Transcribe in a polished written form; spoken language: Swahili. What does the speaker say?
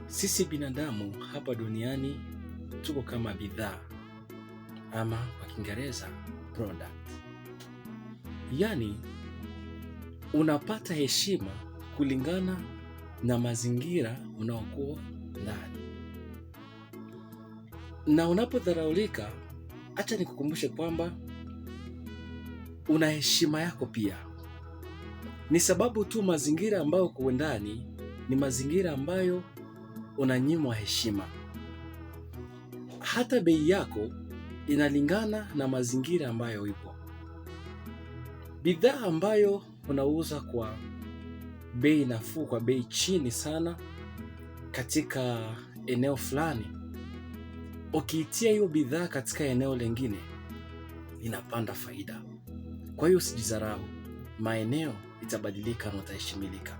Sisi binadamu hapa duniani tuko kama bidhaa, ama kwa Kiingereza product. Yaani unapata heshima kulingana na mazingira unaokuwa ndani. Na unapodharaulika, acha nikukumbushe kwamba una heshima yako pia. Ni sababu tu mazingira ambayo uko ndani ni mazingira ambayo unanyimwa heshima. Hata bei yako inalingana na mazingira ambayo ipo. Bidhaa ambayo unauza kwa bei nafuu, kwa bei chini sana katika eneo fulani, ukiitia hiyo bidhaa katika eneo lingine inapanda faida. Kwa hiyo usijidharau, maeneo itabadilika na utaheshimilika.